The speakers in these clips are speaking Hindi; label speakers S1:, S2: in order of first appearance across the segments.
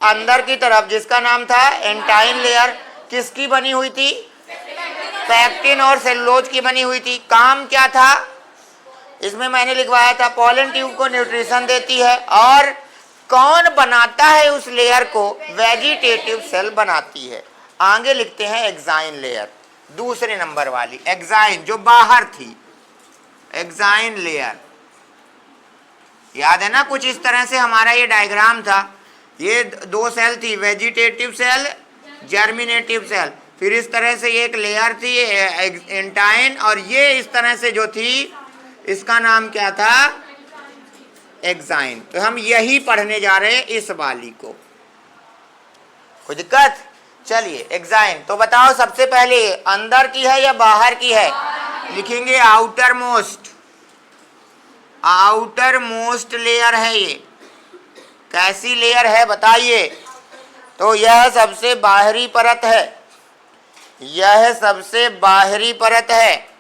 S1: अंदर की तरफ जिसका नाम था एंटाइन लेयर, किसकी बनी हुई थी? पैक्टिन और सेलुलोज की बनी हुई थी। काम क्या था इसमें मैंने लिखवाया था, पॉलन ट्यूब को न्यूट्रिशन देती है। और कौन बनाता है उस लेयर को? वेजिटेटिव सेल बनाती है। आगे लिखते हैं एक्साइन लेयर, दूसरे नंबर वाली एक्साइन जो बाहर थी, एक्साइन लेयर। याद है ना, कुछ इस तरह से हमारा ये डायग्राम था। ये दो सेल थी, वेजिटेटिव सेल, जर्मिनेटिव सेल। फिर इस तरह से एक लेयर थी एंटाइन, और ये इस तरह से जो थी इसका नाम क्या था? एक्साइन। तो हम यही पढ़ने जा रहे हैं इस वाली को। कोई दिक्कत? चलिए एक्साइन। तो बताओ सबसे पहले अंदर की है या बाहर की है? लिखेंगे outer most, outer most layer है ये। कैसी लेयर है बताइए? तो यह सबसे बाहरी परत है, यह सबसे बाहरी परत है।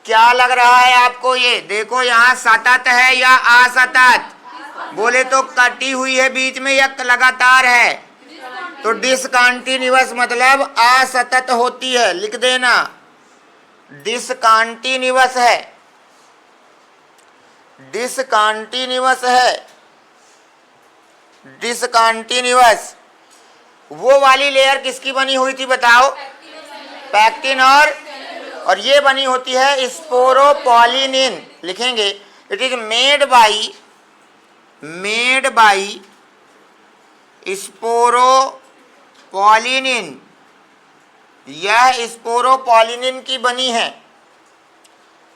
S1: क्या लग रहा है आपको? ये देखो यहाँ सतत है या असतत? बोले तो कटी हुई है बीच में या लगातार है? तो डिसकंटिन्यूअस मतलब असतत होती है, लिख देना डिसकंटिन्यूअस है, डिसकंटिन्यूअस है, डिसकंटिन्यूअस। वो वाली लेयर किसकी बनी हुई थी बताओ? पैक्टिन और ये बनी होती है स्पोरोपोलिनिन। लिखेंगे it is made by sporopollenin. यह स्पोरोपोलिनिन की बनी है,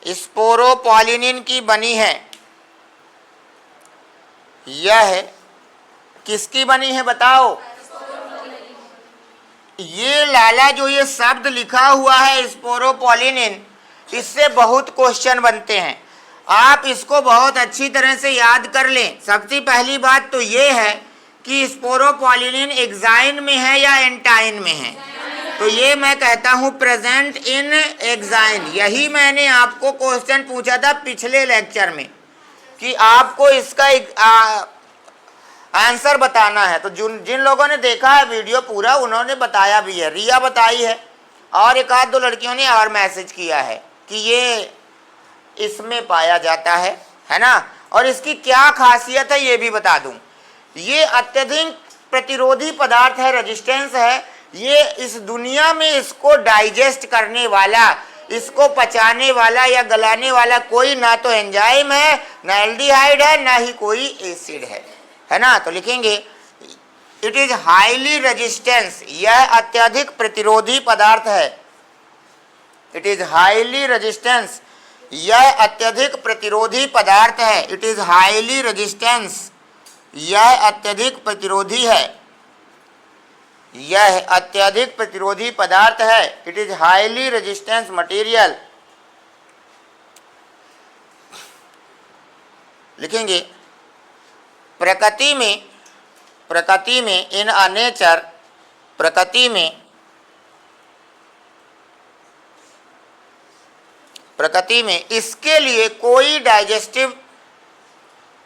S1: स्पोरोपोलिनिन की बनी है। यह किसकी बनी है बताओ? ये लाला जो ये शब्द लिखा हुआ है स्पोरोपोलिनिन, इससे बहुत क्वेश्चन बनते हैं। आप इसको बहुत अच्छी तरह से याद कर लें। सबसे पहली बात तो ये है कि स्पोरोपोलिनिन एक्साइन में है या एंटाइन में है? तो ये मैं कहता हूँ प्रेजेंट इन एक्साइन। यही मैंने आपको क्वेश्चन पूछा था पिछले लेक्चर में कि आपको इसका आंसर बताना है। तो जिन लोगों ने देखा है वीडियो पूरा, उन्होंने बताया भी है, रिया बताई है और एक आध दो लड़कियों ने और मैसेज किया है कि ये इसमें पाया जाता है ना। और इसकी क्या खासियत है ये भी बता दूं। ये अत्यधिक प्रतिरोधी पदार्थ है, रेजिस्टेंस है। ये इस दुनिया में इसको डाइजेस्ट करने वाला, इसको पचाने वाला या गलाने वाला कोई ना तो एंजाइम है, ना एल्डिहाइड है, ना ही कोई एसिड है ना। तो लिखेंगे इट इज हाईली रेजिस्टेंस, यह अत्यधिक प्रतिरोधी पदार्थ है। इट इज हाईली रेजिस्टेंस, यह अत्यधिक प्रतिरोधी पदार्थ है। इट इज हाईली रेजिस्टेंस, यह अत्यधिक प्रतिरोधी है, यह अत्यधिक प्रतिरोधी पदार्थ है। It is highly resistance material. लिखेंगे प्रकृति में इन अ नेचर, प्रकृति में इसके लिए कोई डाइजेस्टिव,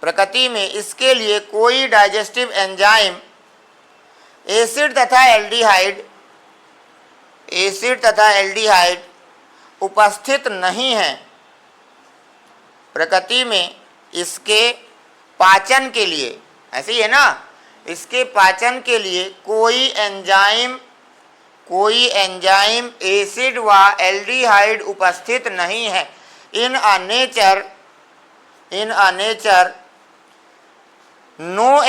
S1: प्रकृति में इसके लिए कोई डाइजेस्टिव एंजाइम एसिड तथा एल्डिहाइड उपस्थित नहीं है। प्रकृति में इसके पाचन के लिए, ऐसे ही है ना, इसके पाचन के लिए कोई एंजाइम एसिड व एल्डिहाइड उपस्थित नहीं है। In a nature no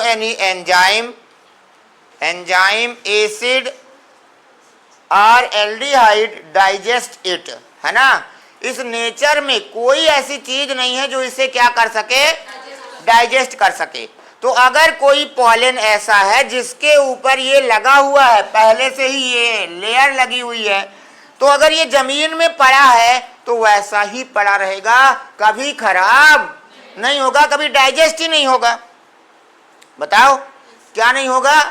S1: any enzyme acid or aldehyde digest it, है ना। इस नेचर में कोई ऐसी चीज नहीं है जो इसे क्या कर सके? डाइजेस्ट कर सके। तो अगर कोई पॉलन ऐसा है जिसके ऊपर ये लगा हुआ है, पहले से ही ये लेयर लगी हुई है, तो अगर ये जमीन में पड़ा है तो वैसा ही पड़ा रहेगा, कभी खराब नहीं होगा, कभी डाइजेस्ट ही नहीं होगा। बताओ क्या नहीं होगा?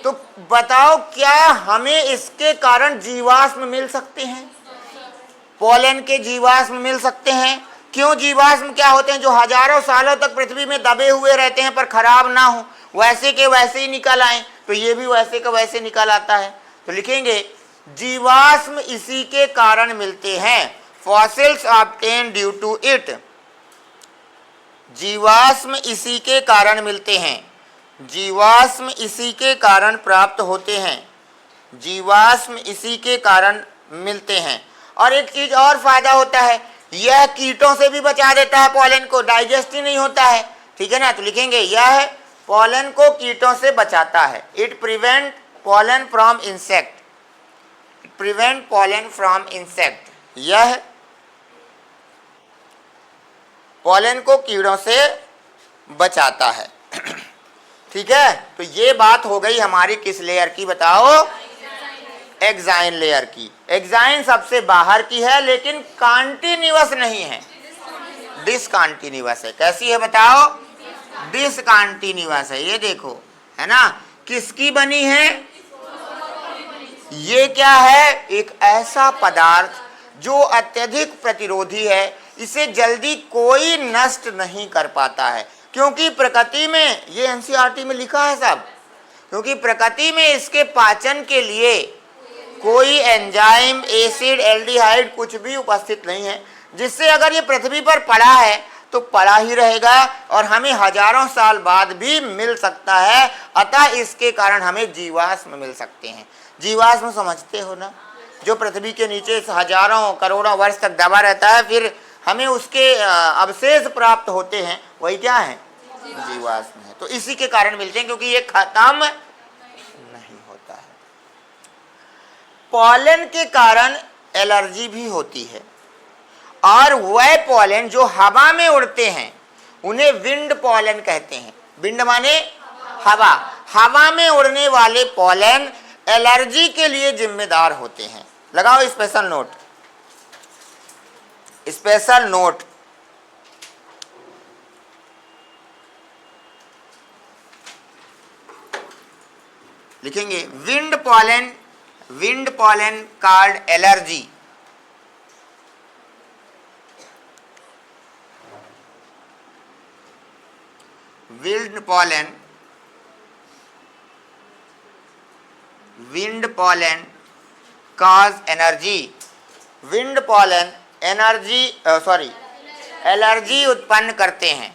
S1: तो बताओ क्या हमें इसके कारण जीवाश्म मिल सकते हैं? पॉलन के जीवाश्म मिल सकते हैं। क्यों? जीवाश्म क्या होते हैं? जो हजारों सालों तक पृथ्वी में दबे हुए रहते हैं पर खराब ना हो, वैसे के वैसे ही निकल आए, तो ये भी वैसे का वैसे निकल आता है। तो लिखेंगे जीवाश्म इसी के कारण मिलते हैं, fossils obtain due to it. जीवाश्म इसी के कारण मिलते हैं, जीवाश्म इसी के कारण प्राप्त होते हैं, जीवाश्म इसी के कारण मिलते हैं। और एक चीज और फायदा होता है, यह कीटों से भी बचा देता है पॉलन को, डाइजेस्ट ही नहीं होता है, ठीक है ना। तो लिखेंगे यह पॉलन को कीटों से बचाता है, it prevent pollen from insect, prevent pollen from insect, यह पॉलन को कीड़ों से बचाता है। ठीक है, तो ये बात हो गई हमारी किस लेयर की बताओ, एक्साइन लेयर की। एक्साइन सबसे बाहर की है लेकिन कॉन्टिन्यूअस नहीं है, डिसकॉन्टिन्यूअस है। कैसी है बताओ, डिसकॉन्टिन्यूअस है। ये देखो है ना, किसकी बनी है, ये क्या है, एक ऐसा पदार्थ जो अत्यधिक प्रतिरोधी है, इसे जल्दी कोई नष्ट नहीं कर पाता है, क्योंकि प्रकृति में, ये एनसीईआरटी में लिखा है सब, क्योंकि प्रकृति में इसके पाचन के लिए कोई एंजाइम, एसिड, एल्डिहाइड कुछ भी उपस्थित नहीं है, जिससे अगर ये पृथ्वी पर पड़ा है तो पड़ा ही रहेगा और हमें हजारों साल बाद भी मिल सकता है। अतः इसके कारण हमें जीवाश्म मिल सकते हैं। जीवाश्म समझते हो ना, जो पृथ्वी के नीचे हजारों करोड़ों वर्ष तक दबा रहता है, फिर हमें उसके अवशेष प्राप्त होते हैं, वही क्या है, जीवाश्म है। तो इसी के कारण मिलते हैं, क्योंकि ये खत्म नहीं होता है। पॉलन के कारण एलर्जी भी होती है, और वह पॉलन जो हवा में उड़ते हैं उन्हें विंड पॉलन कहते हैं। विंड माने हवा, हवा में उड़ने वाले पॉलन एलर्जी के लिए जिम्मेदार होते हैं। लगाओ स्पेशल नोट, स्पेशल नोट। लिखेंगे wind pollen, wind pollen called allergy. Wind pollen, wind pollen cause energy. Wind pollen energy allergy उत्पन्न करते हैं।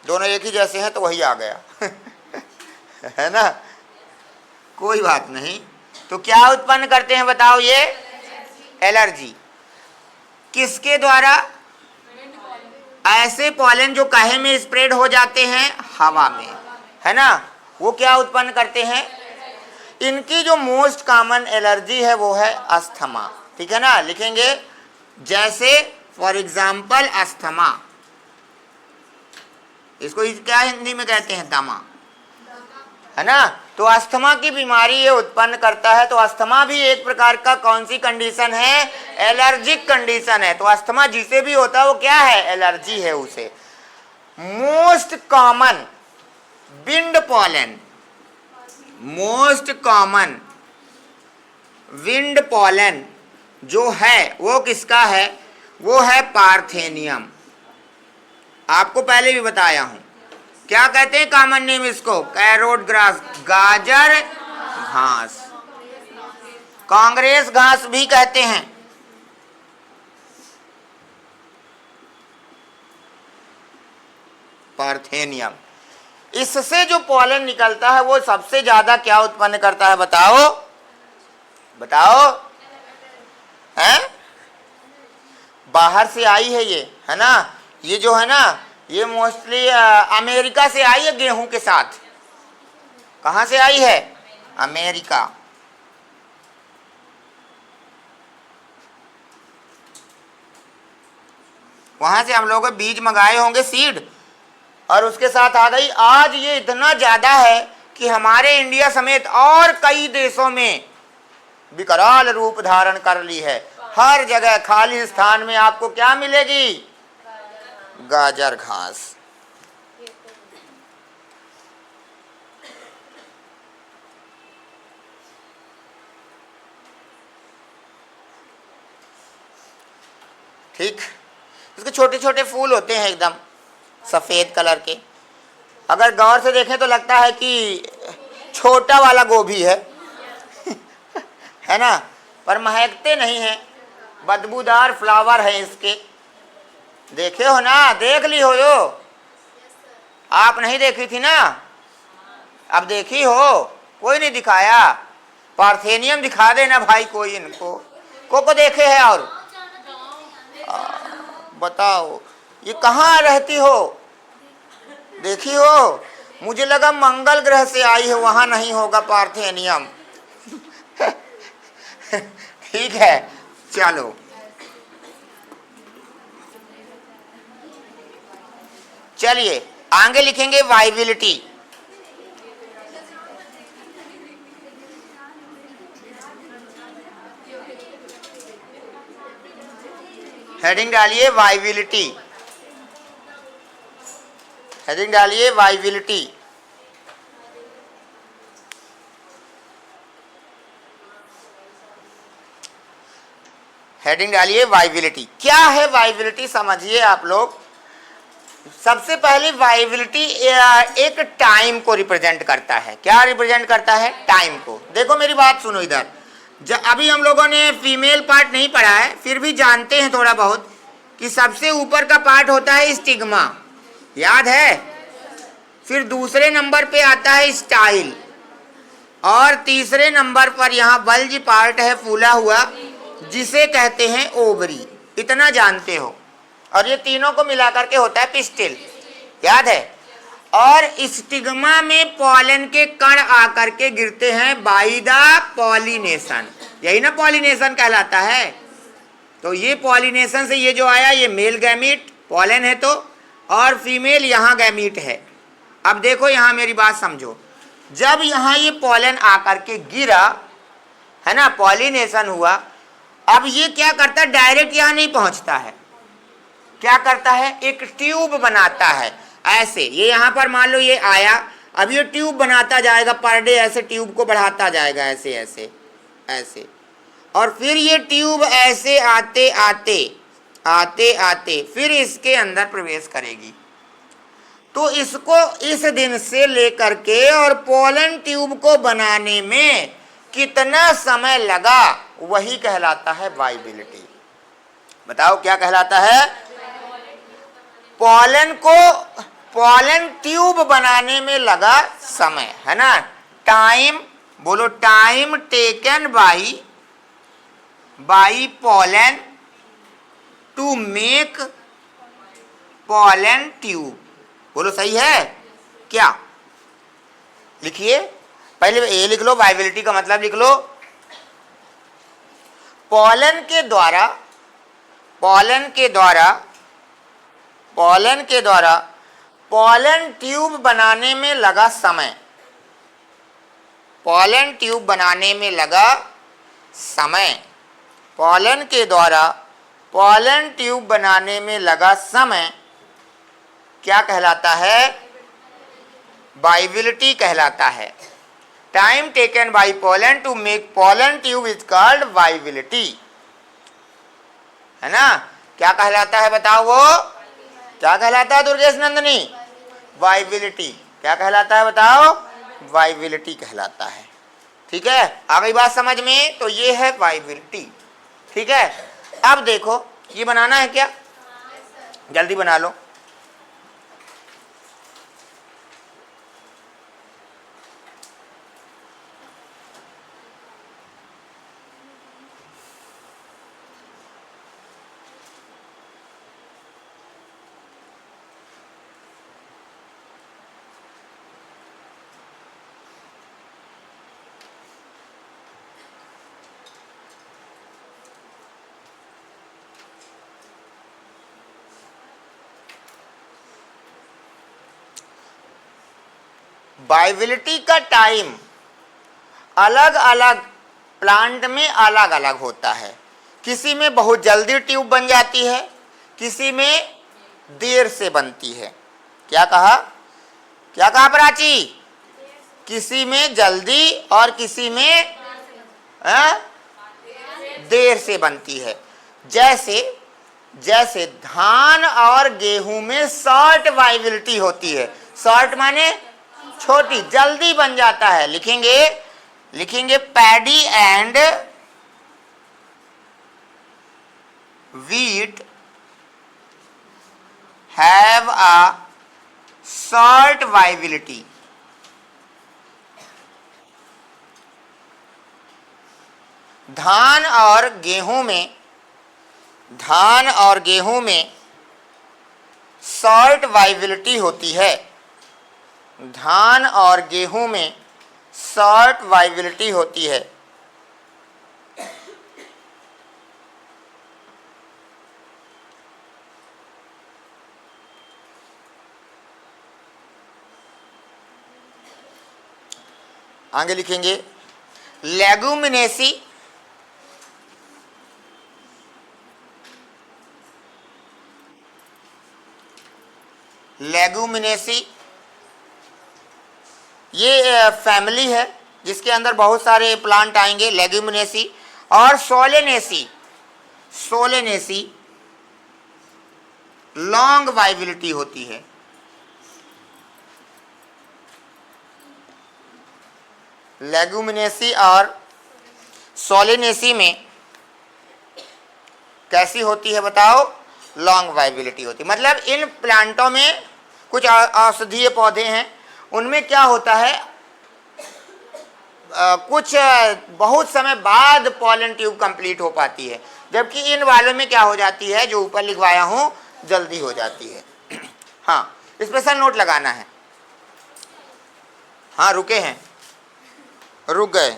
S1: दोनों एक ही जैसे हैं तो वही आ गया है ना, कोई बात नहीं। तो क्या उत्पन्न करते हैं बताओ, ये एलर्जी किसके द्वारा, ऐसे पॉलन जो काहे में स्प्रेड हो जाते हैं, हवा में, है ना, वो क्या उत्पन्न करते हैं। इनकी जो मोस्ट कॉमन एलर्जी है वो है अस्थमा, ठीक है ना। लिखेंगे जैसे फॉर एग्जाम्पल अस्थमा, इसको क्या हिंदी में कहते हैं, दमा, है ना। तो अस्थमा की बीमारी ये उत्पन्न करता है। तो अस्थमा भी एक प्रकार का कौन सी कंडीशन है, एलर्जिक कंडीशन है। तो अस्थमा जिसे भी होता है वो क्या है, एलर्जी है उसे। Most common wind pollen, most common wind pollen जो है वो किसका है, वो है पार्थेनियम। आपको पहले भी बताया हूं, क्या कहते हैं कॉमन नेम इसको, कैरोट ग्रास, गाजर घास, कांग्रेस घास भी कहते हैं। पार्थेनियम, इससे जो पॉलन निकलता है वो सबसे ज्यादा क्या उत्पन्न करता है बताओ, बताओ, है बाहर से आई है ये, है ना। ये जो है ना, ये मोस्टली अमेरिका से आई है गेहूं के साथ। कहां से आई है, अमेरिका। वहां से हम लोगों ने बीज मंगाए होंगे, सीड, और उसके साथ आ गई। आज ये इतना ज्यादा है कि हमारे इंडिया समेत और कई देशों में विकराल रूप धारण कर ली है। हर जगह खाली स्थान में आपको क्या मिलेगी, गाजर घास। ठीक, इसके छोटे छोटे फूल होते हैं एकदम सफेद कलर के, अगर गौर से देखें तो लगता है कि छोटा वाला गोभी है है ना, पर महकते नहीं हैं, बदबूदार फ्लावर है इसके। देखे हो ना, देख ली हो जो, आप नहीं देखी थी ना, अब देखी हो, कोई नहीं दिखाया। पार्थेनियम दिखा देना भाई कोई इनको, को देखे है। और बताओ ये कहाँ रहती हो, देखी हो? मुझे लगा मंगल ग्रह से आई है, वहां नहीं होगा पार्थेनियम ठीक है, चलो चलिए आगे लिखेंगे वाइबिलिटी। हेडिंग डालिए वाइबिलिटी, हेडिंग डालिए वाइबिलिटी। हेडिंग डालिए वाइबिलिटी। क्या है वाइबिलिटी, समझिए आप लोग। सबसे पहले वाइबिलिटी एक टाइम को रिप्रेजेंट करता है। क्या रिप्रेजेंट करता है? टाइम को। देखो मेरी बात सुनो इधर, अभी हम लोगों ने फीमेल पार्ट नहीं पढ़ा है, फिर भी जानते हैं थोड़ा बहुत कि सबसे ऊपर का पार्ट होता है स्टिग्मा, याद है? फिर दूसरे नंबर पे आता है स्टाइल, और तीसरे नंबर पर यहाँ बल्ज पार्ट है फूला हुआ, जिसे कहते हैं ओवरी। इतना जानते हो। और ये तीनों को मिलाकर के होता है पिस्टिल, याद है? और स्टिग्मा में पॉलन के कण आकर के गिरते हैं बाई द पॉलिनेशन, यही ना पॉलिनेशन कहलाता है। तो ये पॉलिनेशन से ये जो आया, ये मेल गैमीट पॉलन है तो, और फीमेल यहाँ गैमीट है। अब देखो यहाँ मेरी बात समझो, जब यहाँ ये पॉलन आकर के गिरा है ना, पॉलिनेशन हुआ, अब ये क्या करता है? डायरेक्ट यहाँ नहीं पहुँचता है, क्या करता है? एक ट्यूब बनाता है ऐसे। ये यहाँ पर मान लो ये आया, अब ये ट्यूब बनाता जाएगा पर डे, ऐसे ट्यूब को बढ़ाता जाएगा ऐसे ऐसे ऐसे, और फिर ये ट्यूब ऐसे आते आते आते आते फिर इसके अंदर प्रवेश करेगी। तो इसको इस दिन से लेकर के और पोलन ट्यूब को बनाने में कितना समय लगा, वही कहलाता है वाइबिलिटी। बताओ क्या कहलाता है? पोलन ट्यूब बनाने में लगा समय, है ना? टाइम, बोलो time taken by pollen to make pollen tube. बोलो सही है क्या? लिखिए, पहले ये लिख लो, वाइबिलिटी का मतलब लिख लो। पोलन के द्वारा पोलन ट्यूब बनाने में लगा समय, पोलन ट्यूब बनाने में लगा समय, पोलन के द्वारा पोलन ट्यूब बनाने में लगा समय क्या कहलाता है? वाइबिलिटी कहलाता है। Time taken by pollen to make pollen tube is called viability, है ना? क्या कहलाता है बताओ? वो क्या कहलाता है दुर्गेश नंदनी? वाइबिलिटी। क्या कहलाता है बताओ? वाइबिलिटी कहलाता है। ठीक है, आ गई बात समझ में? तो ये है वाइबिलिटी। ठीक है, अब देखो ये बनाना है क्या? जल्दी बना लो। वाइबिलिटी का टाइम अलग अलग प्लांट में अलग अलग होता है। किसी में बहुत जल्दी ट्यूब बन जाती है, किसी में देर से बनती है। क्या कहा? क्या कहा प्राची? किसी में जल्दी और किसी में देर से बनती है। जैसे धान और गेहूं में शॉर्ट वाइबिलिटी होती है, शॉर्ट माने छोटी, जल्दी बन जाता है। लिखेंगे paddy and wheat have a short viability। धान और गेहूं में शॉर्ट वाइबिलिटी होती है। धान और गेहूं में शॉर्ट वाइबिलिटी होती है। आगे लिखेंगे लेगुमिनेसी ये फैमिली है जिसके अंदर बहुत सारे प्लांट आएंगे। लेगुमिनेसी और सोलेनेसी लॉन्ग वाइबिलिटी होती है। लेगुमिनेसी और सोलेनेसी में कैसी होती है बताओ? लॉन्ग वाइबिलिटी होती है। मतलब इन प्लांटों में कुछ औषधीय पौधे हैं, उनमें क्या होता है, कुछ बहुत समय बाद पॉलन ट्यूब कंप्लीट हो पाती है, जबकि इन वालों में क्या हो जाती है, जो ऊपर लिखवाया हूं, जल्दी हो जाती है। हाँ, स्पेशल नोट लगाना है। हाँ, रुक गए।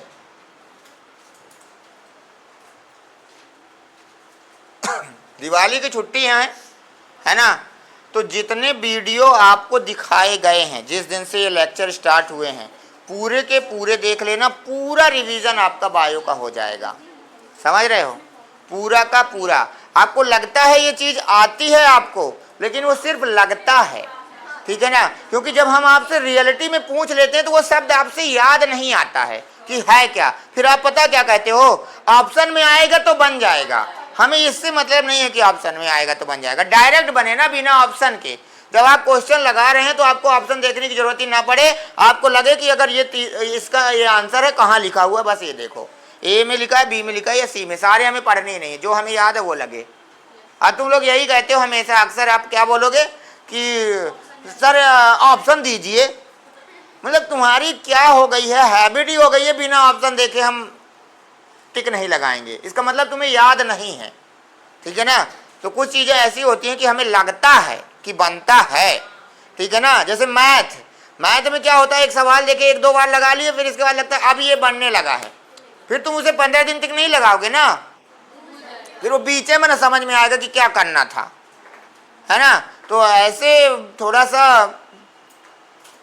S1: दिवाली की छुट्टी है ना, तो जितने वीडियो आपको दिखाए गए हैं जिस दिन से ये लेक्चर स्टार्ट हुए हैं, पूरे के पूरे देख लेना। पूरा रिवीजन आपका बायो का हो जाएगा। समझ रहे हो? पूरा का पूरा। आपको लगता है ये चीज़ आती है आपको, लेकिन वो सिर्फ लगता है, ठीक है ना, क्योंकि जब हम आपसे रियलिटी में पूछ लेते हैं तो वो शब्द आपसे याद नहीं आता है कि है क्या। फिर आप पता क्या कहते हो, ऑप्शन में आएगा तो बन जाएगा। हमें इससे मतलब नहीं है कि ऑप्शन में आएगा तो बन जाएगा, डायरेक्ट बने ना, बिना ऑप्शन के। जब आप क्वेश्चन लगा रहे हैं तो आपको ऑप्शन देखने की जरूरत ही ना पड़े, आपको लगे कि अगर इसका ये आंसर है, कहाँ लिखा हुआ है, बस ये देखो, ए में लिखा है, बी में लिखा है या सी में, सारे हमें पढ़ने ही नहीं है, जो हमें याद है वो लगे। अब तुम लोग यही कहते हो हमेशा, अक्सर आप क्या बोलोगे कि सर ऑप्शन दीजिए। मतलब तुम्हारी क्या हो गई है, हैबिट ही हो गई है, बिना ऑप्शन देखे हम टिक नहीं लगाएंगे। इसका मतलब तुम्हें याद नहीं है, ठीक है ना। तो कुछ चीज़ें ऐसी होती हैं कि हमें लगता है कि बनता है, ठीक है ना। जैसे मैथ में क्या होता है, एक सवाल देके 1-2 बार लगा लिए, फिर इसके बाद लगता है अब ये बनने लगा है, फिर तुम उसे 15 दिन तक नहीं लगाओगे ना, फिर वो बीच में ना समझ में आएगा कि क्या करना था, है ना। तो ऐसे थोड़ा सा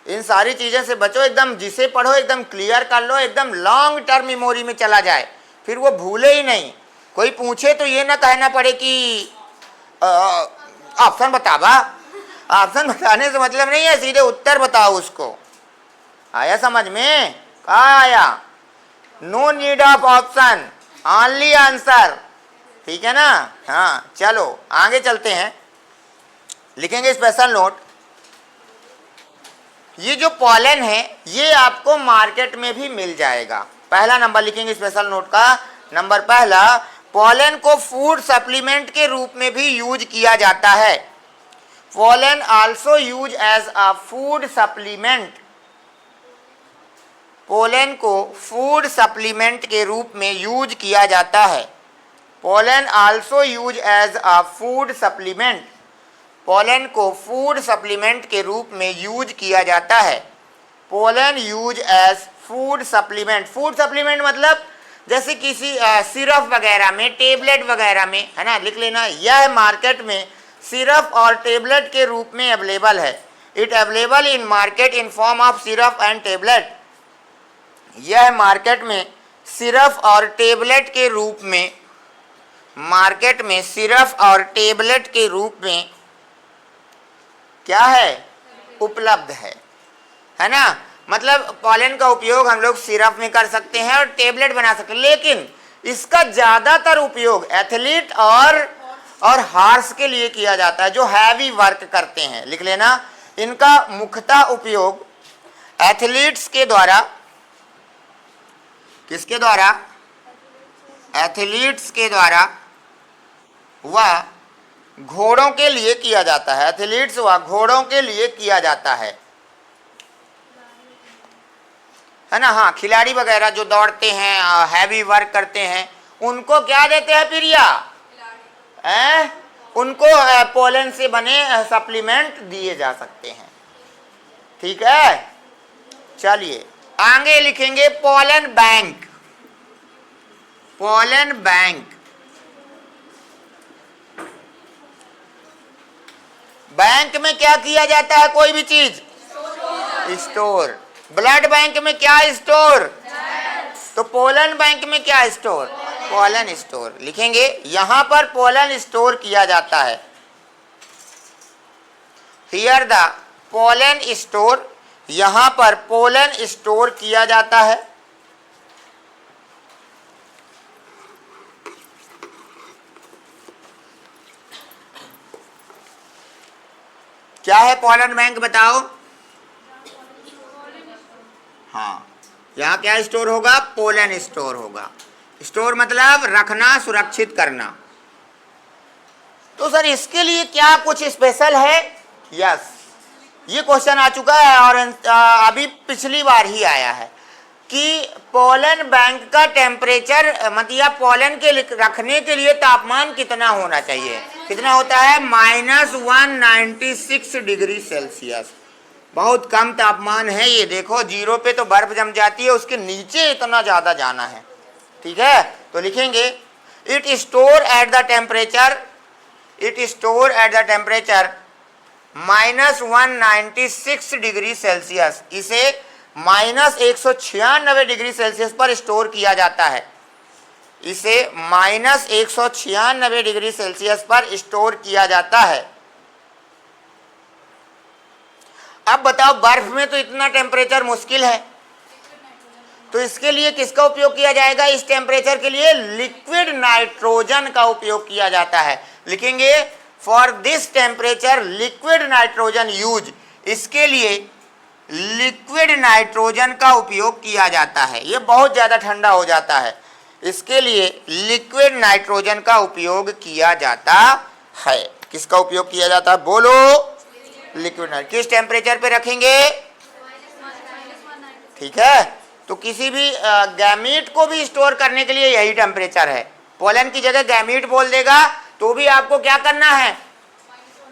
S1: इन सारी चीज़ें से बचो। एकदम जिसे पढ़ो एकदम क्लियर कर लो, एकदम लॉन्ग टर्म मेमोरी में चला जाए, फिर वो भूले ही नहीं। कोई पूछे तो ये ना कहना पड़े कि ऑप्शन बतावा। ऑप्शन बताने से मतलब नहीं है, सीधे उत्तर बताओ उसको। आया समझ में? कहाँ आया? No need of option, only answer, ठीक है ना। हाँ, चलो आगे चलते हैं। लिखेंगे स्पेशल नोट। ये जो पॉलन है ये आपको मार्केट में भी मिल जाएगा। पहला नंबर लिखेंगे स्पेशल नोट का, नंबर पहला, पॉलन को फूड सप्लीमेंट के रूप में भी यूज किया जाता है। Pollen also use as a food supplement. Pollen को फूड सप्लीमेंट के रूप में यूज किया जाता है। Pollen also use as a food supplement. Pollen को फूड सप्लीमेंट के रूप में यूज किया जाता है। Pollen use as food supplement. Food supplement मतलब जैसे किसी सिरप वगैरह में, टेबलेट वगैरह में, है ना, लिख लेना। यह मार्केट में सिरप और टेबलेट के रूप में अवेलेबल है। It available in market in form of syrup and tablet. यह मार्केट में सिरप और टेबलेट के रूप में, मार्केट में सिरप और टेबलेट के रूप में क्या है, उपलब्ध है ना। मतलब पॉलन का उपयोग हम लोग सिरप में कर सकते हैं और टेबलेट बना सकते हैं, लेकिन इसका ज़्यादातर उपयोग एथलीट और हॉर्स के लिए किया जाता है जो हैवी वर्क करते हैं। लिख लेना, इनका मुख्यतः उपयोग एथलीट्स के द्वारा, किसके द्वारा? एथलीट्स के द्वारा व घोड़ों के लिए किया जाता है। एथलीट्स व घोड़ों के लिए किया जाता है ना। हाँ, खिलाड़ी वगैरह जो दौड़ते हैं, हैवी वर्क करते हैं, उनको क्या देते हैं प्रिया? उनको पोलन से बने सप्लीमेंट दिए जा सकते हैं। ठीक है, चलिए आगे लिखेंगे pollen bank. Pollen bank, bank में क्या किया जाता है? कोई भी चीज स्टोर। ब्लड बैंक में क्या स्टोर? तो पोलन बैंक में क्या स्टोर? पोलन स्टोर लिखेंगे। यहां पर पोलन स्टोर किया जाता है। हियर द पोलन स्टोर, यहां पर पोलन स्टोर किया जाता है। क्या है पोलन बैंक बताओ? हाँ, यहाँ क्या स्टोर होगा? पोलन स्टोर होगा। स्टोर मतलब रखना, सुरक्षित करना। तो सर इसके लिए क्या कुछ स्पेशल है? यस, ये क्वेश्चन आ चुका है और अभी पिछली बार ही आया है कि पोलन बैंक का टेम्परेचर मतलब पोलन के रखने के लिए तापमान कितना होना चाहिए? कितना होता है? -196 डिग्री सेल्सियस। बहुत कम तापमान है ये। देखो, 0 पे तो बर्फ जम जाती है, उसके नीचे इतना ज़्यादा जाना है। ठीक है, तो लिखेंगे it store at the temperature, it store at the temperature -196 degree Celsius. इसे -196 डिग्री सेल्सियस पर स्टोर किया जाता है। इसे -196 डिग्री सेल्सियस पर स्टोर किया जाता है। अब बताओ, बर्फ में तो इतना टेम्परेचर मुश्किल है, तो इसके लिए किसका उपयोग किया जाएगा? इस टेम्परेचर के लिए लिक्विड नाइट्रोजन का उपयोग किया जाता है। लिखेंगे for this temperature liquid nitrogen use. इसके लिए लिक्विड नाइट्रोजन का उपयोग किया जाता है। ये बहुत ज़्यादा ठंडा हो जाता है, इसके लिए लिक्विड नाइट्रोजन का उपयोग किया जाता है। किसका उपयोग किया जाता है? बोलो। Liquid nitrogen. किस टेम्परेचर पे रखेंगे? ठीक है, तो किसी भी गैमीट को भी स्टोर करने के लिए यही टेम्परेचर है। पोलन की जगह गैमीट बोल देगा तो भी आपको क्या करना है?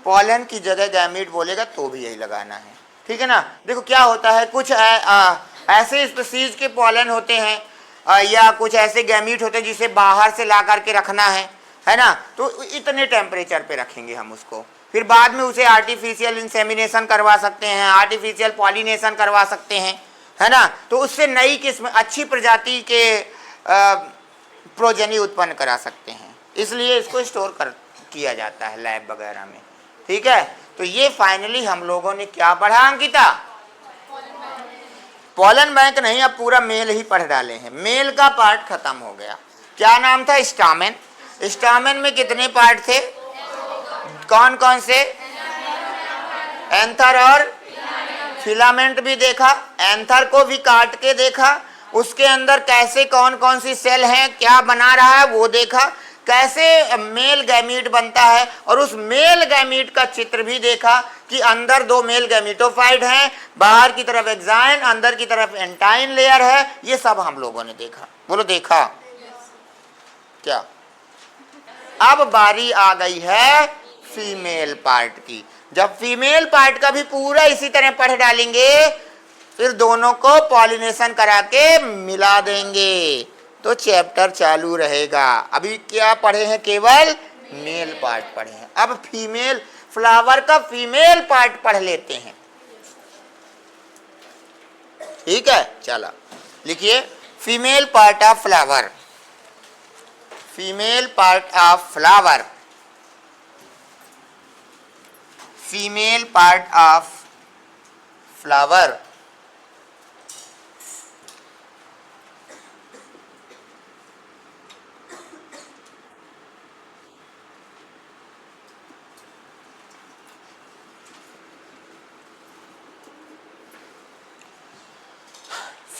S1: पोलन की जगह गैमीट बोलेगा तो भी यही लगाना है। ठीक है ना। देखो क्या होता है, कुछ ऐसे स्पीशीज के पोलन होते हैं या कुछ ऐसे गैमीट होते हैं जिसे बाहर से ला करके रखना है ना। तो इतने टेम्परेचर पे रखेंगे हम उसको, फिर बाद में उसे आर्टिफिशियल इंसेमिनेशन करवा सकते हैं, आर्टिफिशियल पॉलिनेशन करवा सकते हैं, है ना। तो उससे नई किस्म, अच्छी प्रजाति के प्रोजनी उत्पन्न करा सकते हैं। इसलिए इसको स्टोर किया जाता है लैब वगैरह में। ठीक है, तो ये फाइनली हम लोगों ने क्या पढ़ा अंकिता? पोलन बैंक नहीं, अब पूरा मेल ही पढ़ डाले हैं। मेल का पार्ट खत्म हो गया। क्या नाम था? स्टामेन। स्टामेन में कितने पार्ट थे? कौन कौन से? एंथर और फिलामेंट भी देखा। एंथर को भी काट के देखा, उसके अंदर कैसे कौन कौन सी सेल हैं, क्या बना रहा है वो देखा, कैसे मेल गैमीट बनता है, और उस मेल गैमीट का चित्र भी देखा कि अंदर 2 मेल गैमीटोफाइट हैं, बाहर की तरफ एक्साइन, अंदर की तरफ एंटाइन लेयर है। ये सब हम लोगों ने देखा। बोलो देखा क्या? अब बारी आ गई है फीमेल पार्ट की। जब फीमेल पार्ट का भी पूरा इसी तरह पढ़ डालेंगे, फिर दोनों को पॉलिनेशन करा के मिला देंगे तो चैप्टर चालू रहेगा। अभी क्या पढ़े हैं? केवल मेल पार्ट पढ़े हैं। अब फीमेल फ्लावर का फीमेल पार्ट पढ़ लेते हैं। ठीक है, चलो लिखिए female part of flower. Female part of flower, female part of flower.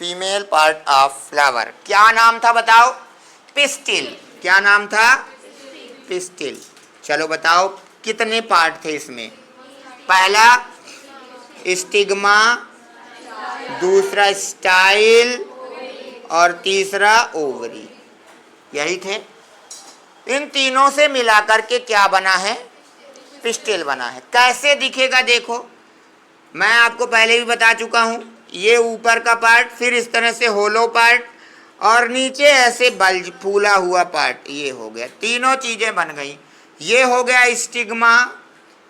S1: Female part of flower. क्या नाम था बताओ? पिस्टिल। क्या नाम था? पिस्टिल। चलो बताओ कितने पार्ट थे इसमें? पहला स्टिग्मा, दूसरा स्टाइल और तीसरा ओवरी, यही थे। इन तीनों से मिलाकर के क्या बना है? पिस्टिल बना है। कैसे दिखेगा देखो, मैं आपको पहले भी बता चुका हूं। ये ऊपर का पार्ट, फिर इस तरह से होलो पार्ट और नीचे ऐसे बल्ज फूला हुआ पार्ट, ये हो गया। तीनों चीजें बन गई। ये हो गया स्टिग्मा,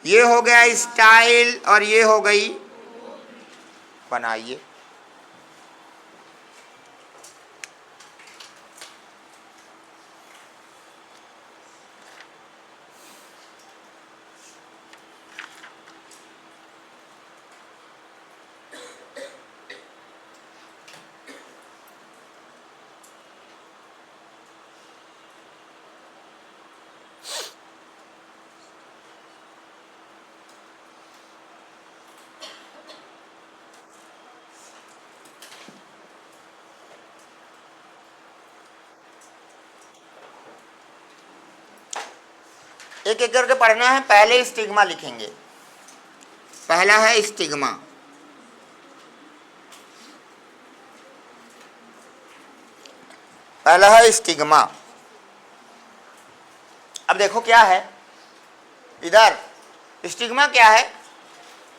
S1: ये हो गया स्टाइल और ये हो गई। बनाइए। एक एक करके पढ़ना है। पहले स्टिग्मा लिखेंगे। पहला है स्टिग्मा। पहला है स्टिग्मा। अब देखो क्या है इधर। स्टिग्मा क्या है?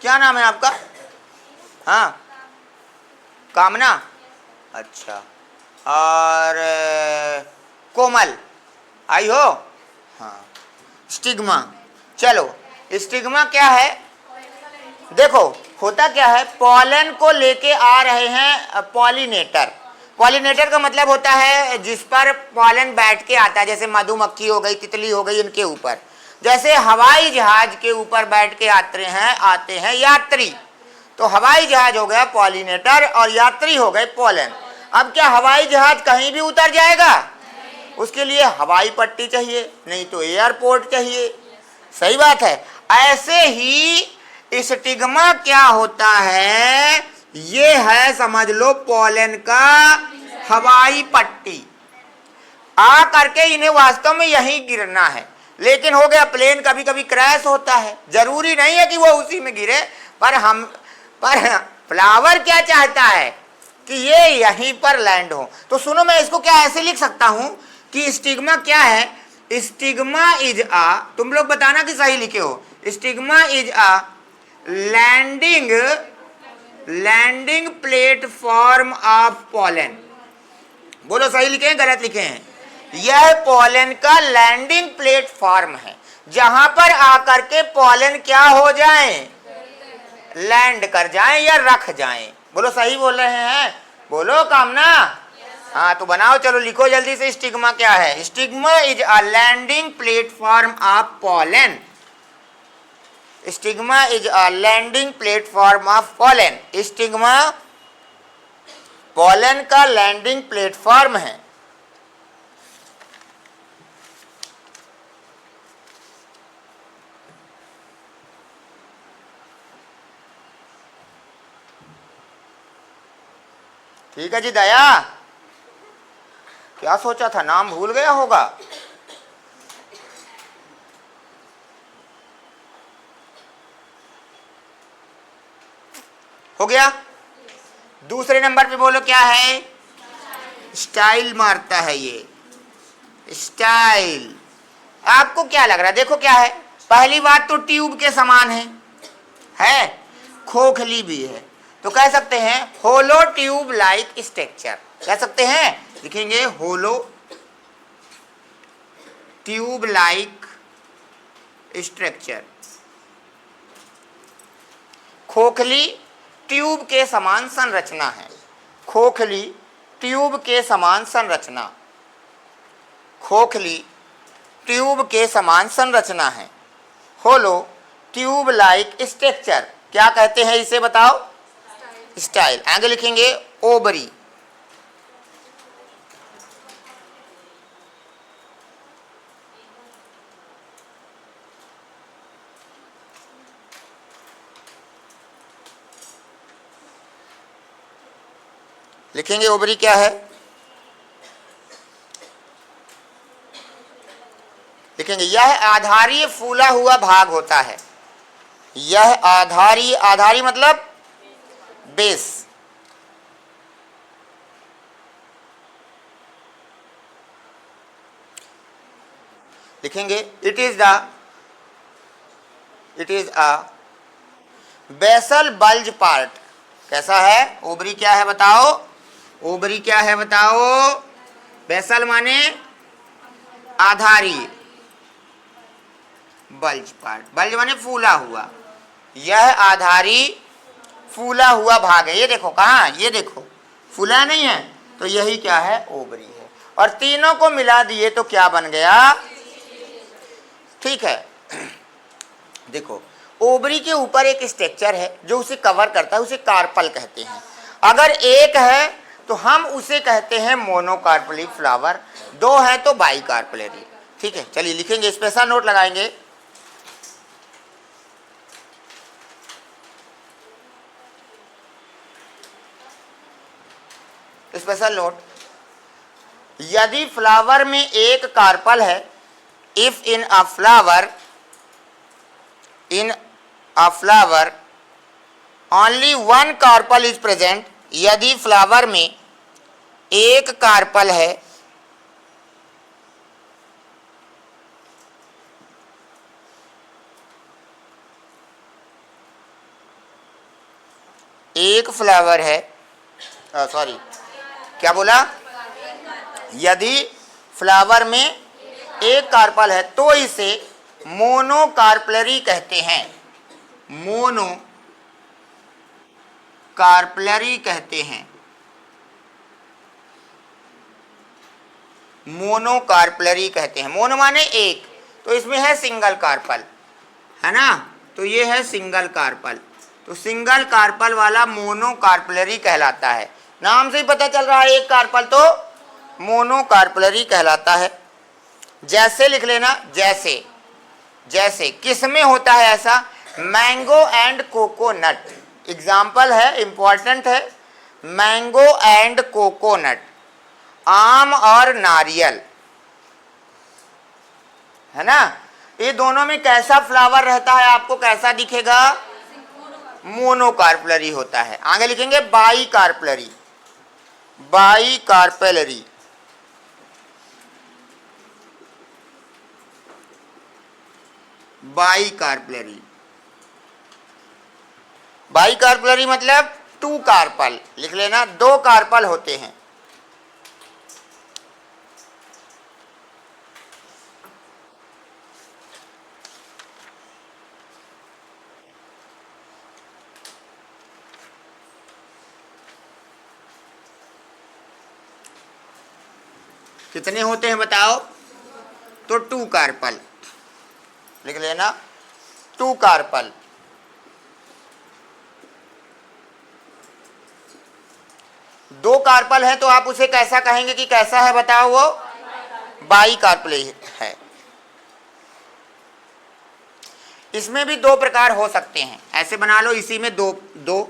S1: क्या नाम है आपका? हाँ, कामना। अच्छा। और कोमल आई हो? हाँ। स्टिग्मा। चलो, स्टिग्मा क्या है? देखो होता क्या है, पॉलन को लेके आ रहे हैं पॉलिनेटर। पॉलिनेटर का मतलब होता है जिस पर पॉलन बैठ के आता है, जैसे मधुमक्खी हो गई, तितली हो गई, इनके ऊपर। जैसे हवाई जहाज के ऊपर बैठ के आते हैं यात्री। तो हवाई जहाज हो गया पॉलिनेटर और यात्री हो गए पॉलन। अब क्या हवाई जहाज कहीं भी उतर जाएगा? उसके लिए हवाई पट्टी चाहिए, नहीं तो एयरपोर्ट चाहिए। सही बात है। ऐसे ही स्टिग्मा क्या होता है? ये है समझ लो पॉलन का हवाई पट्टी। आ करके इन्हें वास्तव में यहीं गिरना है, लेकिन हो गया प्लेन कभी कभी क्रैश होता है। जरूरी नहीं है कि वो उसी में गिरे, पर फ्लावर क्या चाहता है कि ये यहीं पर लैंड हो। तो सुनो, मैं इसको क्या ऐसे लिख सकता हूं कि स्टिग्मा क्या है? स्टिग्मा इज आ, तुम लोग बताना कि सही लिखे हो। Stigma is a landing platform of pollen. बोलो सही लिखे हैं गलत लिखे हैं? यह पॉलन का लैंडिंग प्लेटफॉर्म है, जहां पर आकर के पॉलन क्या हो जाए? लैंड कर जाएं या रख जाएं। बोलो सही बोल रहे हैं? बोलो कामना। हाँ तो बनाओ, चलो लिखो जल्दी से। स्टिग्मा क्या है? Stigma is a landing platform of pollen. Stigma is a landing platform of pollen. Stigma pollen का लैंडिंग प्लेटफॉर्म है। ठीक है जी दया, क्या सोचा था? नाम भूल गया होगा। हो गया। दूसरे नंबर पे बोलो क्या है? स्टाइल मारता है ये, स्टाइल। आपको क्या लग रहा है? देखो क्या है, पहली बात तो ट्यूब के समान है, खोखली भी है। तो कह सकते हैं होलो ट्यूब लाइक स्ट्रक्चर। कह सकते हैं, लिखेंगे होलो ट्यूब लाइक स्ट्रक्चर। खोखली ट्यूब के समान संरचना है। खोखली ट्यूब के समान संरचना। खोखली ट्यूब के समान संरचना है। होलो ट्यूब लाइक स्ट्रक्चर। क्या कहते हैं इसे बताओ? स्टाइल। आगे लिखेंगे ओवरी। लिखेंगे ओवरी क्या है, लिखेंगे यह आधारी फूला हुआ भाग होता है। यह आधारी, आधारी मतलब बेस, लिखेंगे it is a basal bulge part. कैसा है, ओवरी क्या है बताओ, ओवरी क्या है बताओ, बेसल माने आधारी, बल्ज पार्ट, बल्ज माने फूला हुआ, यह आधारी फूला हुआ भाग है। ये देखो कहाँ, ये देखो फूला नहीं है, तो यही क्या है, ओवरी है। और तीनों को मिला दिए तो क्या बन गया, ठीक है। देखो ओवरी के ऊपर एक स्ट्रक्चर है जो उसे कवर करता है, उसे कार्पल कहते हैं। अगर एक है तो हम उसे कहते हैं मोनोकार्पली फ्लावर, दो है तो बाइकार्पलरी। ठीक है, चलिए लिखेंगे, स्पेशल नोट लगाएंगे। स्पेशल नोट, यदि फ्लावर में एक कार्पल है, if in a flower only one carpel is present, यदि फ्लावर में एक कार्पल है, एक फ्लावर है, सॉरी क्या बोला, यदि फ्लावर में एक कार्पल है तो इसे मोनोकार्पलरी कहते हैं, मोनोकार्पलरी कहते हैं, मोनोकार्पलरी कहते हैं। मोनो माने एक, तो इसमें है सिंगल कार्पल, है ना, तो ये है सिंगल कार्पल, तो सिंगल कार्पल वाला मोनोकार्पलरी कहलाता है। नाम से ही पता चल रहा है एक कार्पल तो मोनोकार्पलरी कहलाता है। जैसे लिख लेना, जैसे, जैसे किस में होता है ऐसा, मैंगो एंड कोकोनट, एग्जाम्पल है, इंपॉर्टेंट है, मैंगो एंड कोकोनट, आम और नारियल, है ना, ये दोनों में कैसा फ्लावर रहता है, आपको कैसा दिखेगा, मोनोकार्पलरी होता है। आगे लिखेंगे बाइकार्पलरी, बाइकार्पलरी, बाइकार्पलरी, बाइकार्पलरी मतलब टू कार्पल, लिख लेना, दो कार्पल होते हैं। कितने होते हैं बताओ, तो टू कार्पल, लिख लेना, टू कार्पल। दो कार्पल है तो आप उसे कैसा कहेंगे, कि कैसा है बताओ, वो बाइकार्पलरी है। इसमें भी दो प्रकार हो सकते हैं, ऐसे बना लो, इसी में दो दो,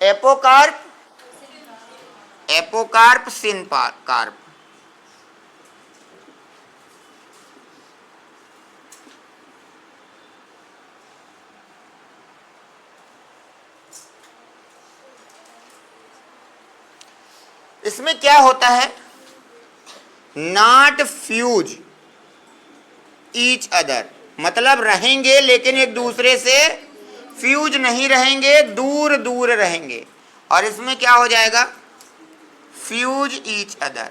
S1: एपोकार्प, एपोकार्प, सिनकार्प। इसमें क्या होता है, नॉट फ्यूज ईच अदर, मतलब रहेंगे लेकिन एक दूसरे से फ्यूज नहीं रहेंगे, दूर दूर रहेंगे। और इसमें क्या हो जाएगा, फ्यूज ईच अदर,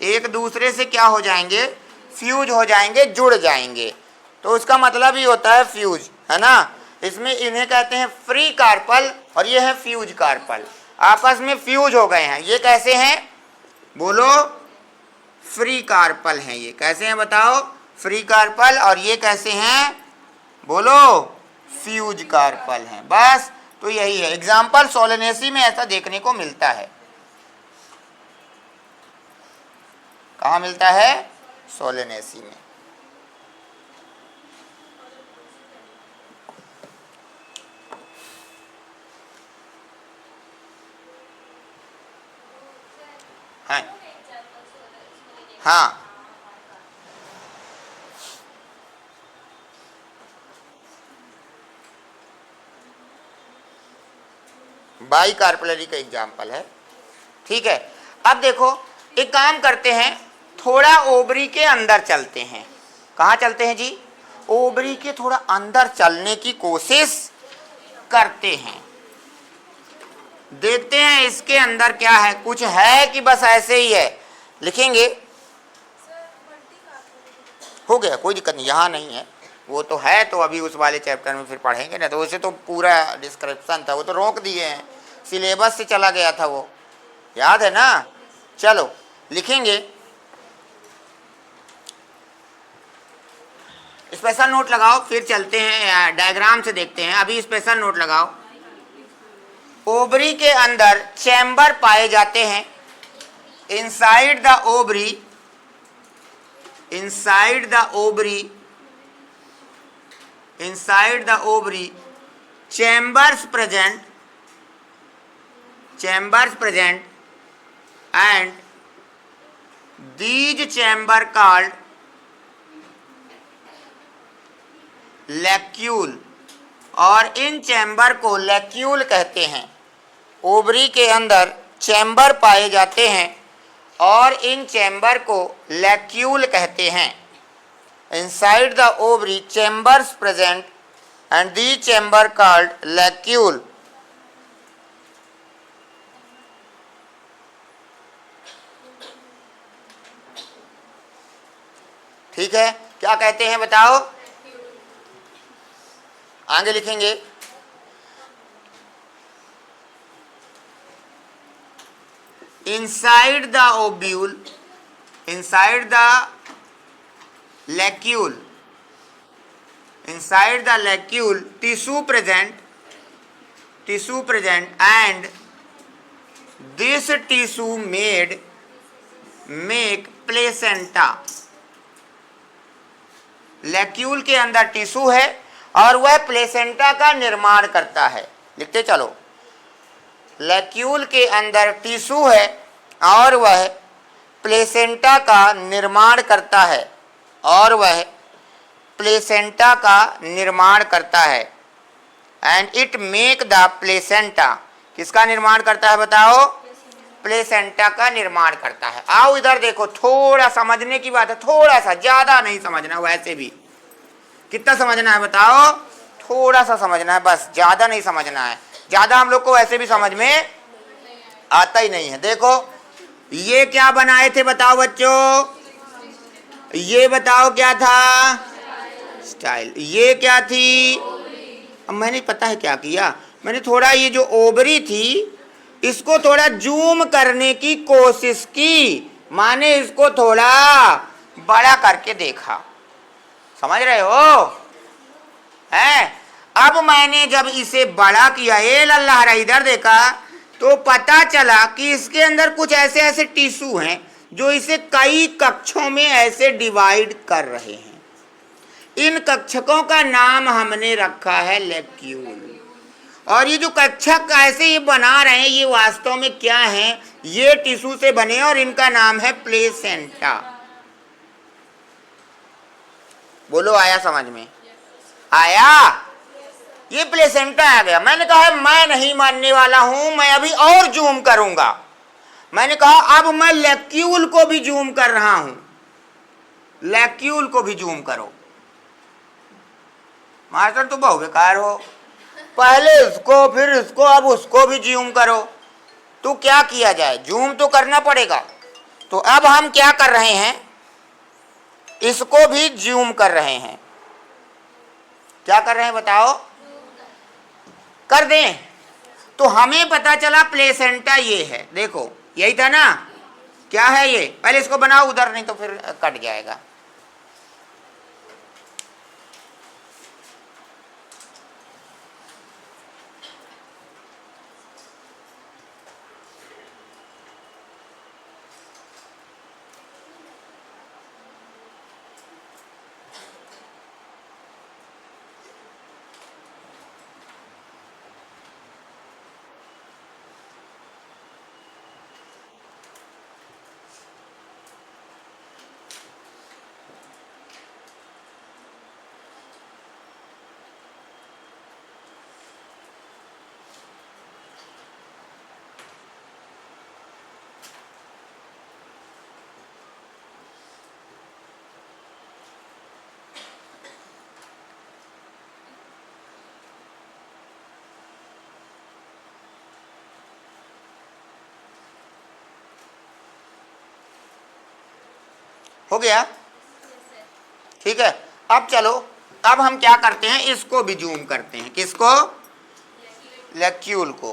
S1: एक दूसरे से क्या हो जाएंगे, फ्यूज हो जाएंगे, जुड़ जाएंगे, तो उसका मतलब ही होता है फ्यूज, है ना। इसमें इन्हें कहते हैं फ्री कार्पल और ये है फ्यूज कार्पल, आपस में फ्यूज हो गए हैं। ये कैसे हैं बोलो, फ्री कार्पल हैं। ये कैसे हैं बताओ, फ्री कार्पल, और ये कैसे हैं बोलो, फ्यूज कार्पल हैं। बस, तो यही है एग्जाम्पल, सोलेनेसी में ऐसा देखने को मिलता है। कहाँ मिलता है, सोलेनेसी में। हाँ हाँ, बाई कार्पलरी का एग्जाम्पल है। ठीक है, अब देखो एक काम करते हैं, थोड़ा ओवरी के अंदर चलते हैं। कहाँ चलते हैं जी? ओवरी के थोड़ा अंदर चलने की कोशिश करते हैं, देखते हैं इसके अंदर क्या है, कुछ है कि बस ऐसे ही है। लिखेंगे, हो गया, कोई दिक्कत नहीं, यहाँ नहीं है वो तो है, तो अभी उस वाले चैप्टर में फिर पढ़ेंगे ना, तो उसे तो पूरा डिस्क्रिप्शन था, वो तो रोक दिए हैं, सिलेबस से चला गया था वो, याद है ना। चलो लिखेंगे, स्पेशल नोट लगाओ, फिर चलते हैं डायग्राम से देखते हैं। अभी स्पेशल नोट लगाओ। ओवरी के अंदर चैम्बर पाए जाते हैं। Inside the ovary, inside the ovary chambers present and these chamber called लैक्यूल, और इन चैम्बर को लैक्यूल कहते हैं। ओवरी के अंदर चैम्बर पाए जाते हैं और इन चैम्बर को लैक्यूल कहते हैं। Inside the ovary chambers present and the chamber called locule. ठीक है, क्या कहते हैं बताओ? आगे लिखेंगे, inside the ovule, inside the lacule tissue present and this tissue make placenta। लैक्यूल के अंदर टिश्यू है और वह प्लेसेंटा का निर्माण करता है। लिखते चलो, लैक्यूल के अंदर टिश्यू है और वह प्लेसेंटा का निर्माण करता है, and it make the placenta. किसका निर्माण करता है बताओ? प्लेसेंटा का निर्माण करता है। आओ इधर देखो, थोड़ा समझने की बात है, थोड़ा सा, ज्यादा नहीं समझना, वैसे भी कितना समझना है बताओ? थोड़ा सा समझना है बस, ज्यादा नहीं समझना है। ज्यादा हम लोग को वैसे भी समझ में आता ही नहीं है। देखो ये क्या बनाए थे बताओ बच्चों? ये बताओ क्या था? स्टाइल। ये क्या थी? अब मैंने पता है क्या किया, मैंने थोड़ा ये जो ओवरी थी इसको थोड़ा जूम करने की कोशिश की, माने इसको थोड़ा बड़ा करके देखा। समझ रहे हो? हैं? अब मैंने जब इसे बड़ा किया, ए लल्ला इधर देखा, तो पता चला कि इसके अंदर कुछ ऐसे ऐसे टिश्यू हैं जो इसे कई कक्षों में ऐसे डिवाइड कर रहे हैं। इन कक्षकों का नाम हमने रखा है लैक्यूल। और ये जो कक्षक ऐसे ये बना रहे हैं, ये वास्तव में क्या है? ये टिश्यू से बने और इनका नाम है प्लेसेंटा। बोलो, आया समझ में? आया? ये प्लेसेंटा आ गया। मैंने कहा मैं नहीं मानने वाला हूं, मैं अभी और जूम करूंगा। मैंने कहा अब मैं लैक्यूल को भी जूम कर रहा हूं। लैक्यूल को भी जूम करो। मास्टर तो बहुत बेकार हो, पहले इसको फिर इसको, अब उसको भी जूम करो। तो क्या किया जाए? जूम तो करना पड़ेगा। तो अब हम क्या कर रहे हैं? इसको भी जूम कर रहे हैं। क्या कर रहे हैं बताओ? कर दें तो हमें पता चला प्लेसेंटा ये है। देखो यही था ना? क्या है ये? पहले इसको बनाओ उधर, नहीं तो फिर कट जाएगा। हो गया, ठीक है। अब चलो, अब हम क्या करते हैं, इसको भी जूम करते हैं। किसको? लेक्यूल को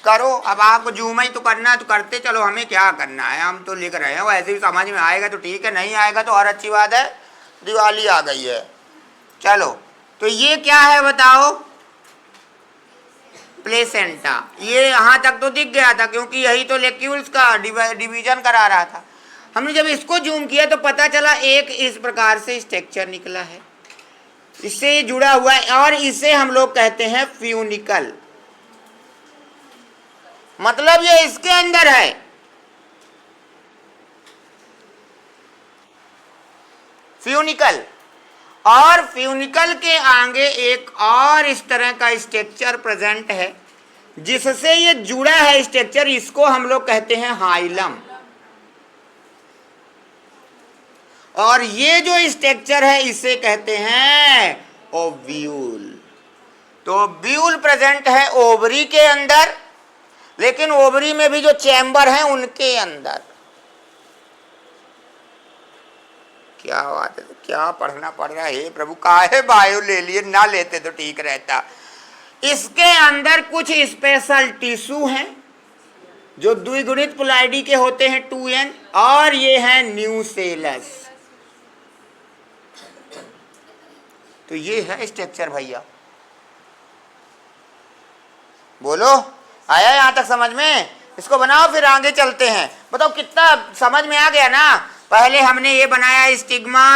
S1: करो। अब आपको जूम ही तो करना है तो करते चलो, हमें क्या करना है, हम तो लिख रहे हैं। वैसे भी समझ में आएगा तो ठीक है, नहीं आएगा तो और अच्छी बात है, दिवाली आ गई है। चलो, तो ये क्या है बताओ? प्लेसेंटा। ये यहाँ तक तो दिख गया था क्योंकि यही तो लेक्यूल्स का डिवीजन करा रहा था। हमने जब इसको जूम किया तो पता चला एक इस प्रकार से स्ट्रक्चर निकला है, इससे जुड़ा हुआ है, और इसे हम लोग कहते हैं फ्यूनिकल। मतलब ये इसके अंदर है। फ्यूनिकल, और फ्यूनिकल के आगे एक और इस तरह का स्ट्रक्चर प्रेजेंट है जिससे ये जुड़ा है स्ट्रक्चर, इसको हम लोग कहते हैं हाइलम। और ये जो स्ट्रक्चर है इसे कहते हैं ओव्यूल। तो ओव्यूल प्रेजेंट है ओवरी के अंदर, लेकिन ओवरी में भी जो चैम्बर हैं उनके अंदर। क्या बात है, क्या पढ़ना पड़ रहा है प्रभु, काहे बायो ले लिए, ना लेते तो ठीक रहता। इसके अंदर कुछ स्पेशल टिश्यू हैं जो द्विगुणित पोलैरिटी के होते हैं 2n, और ये हैं न्यूसेलस। तो ये है स्ट्रक्चर भैया, बोलो आया यहां तक समझ में? इसको बनाओ फिर आगे चलते हैं। बताओ कितना समझ में आ गया ना? पहले हमने ये बनाया स्टिग्मा,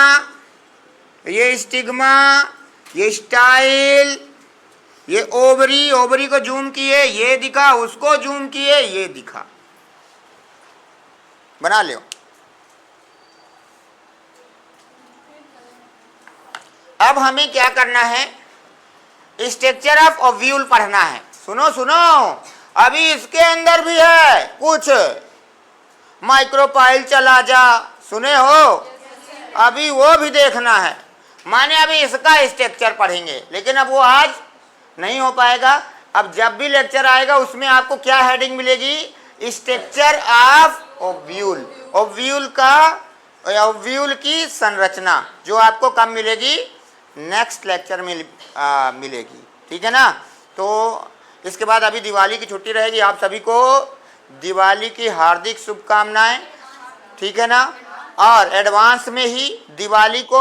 S1: ये स्टिग्मा, ये स्टाइल, ये ओवरी, ओवरी को जूम किए ये दिखा, उसको जूम किए ये दिखा। बना लो। अब हमें क्या करना है, स्ट्रक्चर ऑफ ओव्यूल पढ़ना है। सुनो सुनो, अभी इसके अंदर भी है कुछ, माइक्रोपाइल चला जा, सुने हो? अभी वो भी देखना है। माने अभी इसका स्ट्रक्चर पढ़ेंगे, लेकिन अब वो आज नहीं हो पाएगा। अब जब भी लेक्चर आएगा उसमें आपको क्या हेडिंग मिलेगी? Structure of ovule. ओव्यूल का, ओव्यूल की संरचना, जो आपको कब मिलेगी? नेक्स्ट लेक्चर में मिलेगी, ठीक है ना? तो इसके बाद अभी दिवाली की छुट्टी रहेगी। आप सभी को दिवाली की हार्दिक शुभकामनाएं, ठीक है ना? और एडवांस में ही दिवाली को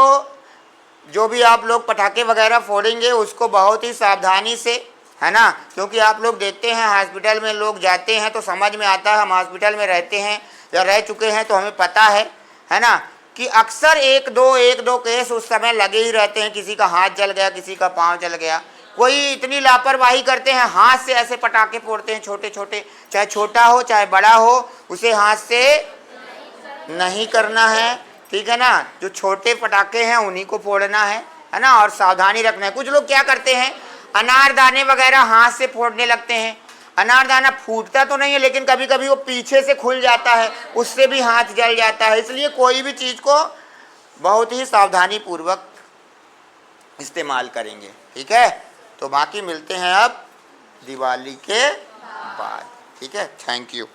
S1: जो भी आप लोग पटाखे वगैरह फोड़ेंगे उसको बहुत ही सावधानी से, है ना? क्योंकि आप लोग देखते हैं हॉस्पिटल में लोग जाते हैं तो समझ में आता है, हम हॉस्पिटल में रहते हैं या रह चुके हैं तो हमें पता है ना, कि अक्सर एक दो केस उस समय लगे ही रहते हैं। किसी का हाथ जल गया, किसी का पाँव जल गया, कोई इतनी लापरवाही करते हैं, हाथ से ऐसे पटाखे फोड़ते हैं छोटे छोटे, चाहे छोटा हो चाहे बड़ा हो, उसे हाथ से नहीं करना है, ठीक है ना? जो छोटे पटाखे हैं उन्हीं को फोड़ना है ना? और सावधानी रखना है। कुछ लोग क्या करते हैं, अनारदाने वगैरह हाथ से फोड़ने लगते हैं। अनारदाना फूटता तो नहीं है, लेकिन कभी कभी वो पीछे से खुल जाता है, उससे भी हाथ जल जाता है। इसलिए कोई भी चीज़ को बहुत ही सावधानी पूर्वक इस्तेमाल करेंगे, ठीक है? तो बाकी मिलते हैं अब दिवाली के बाद, ठीक है? Thank you.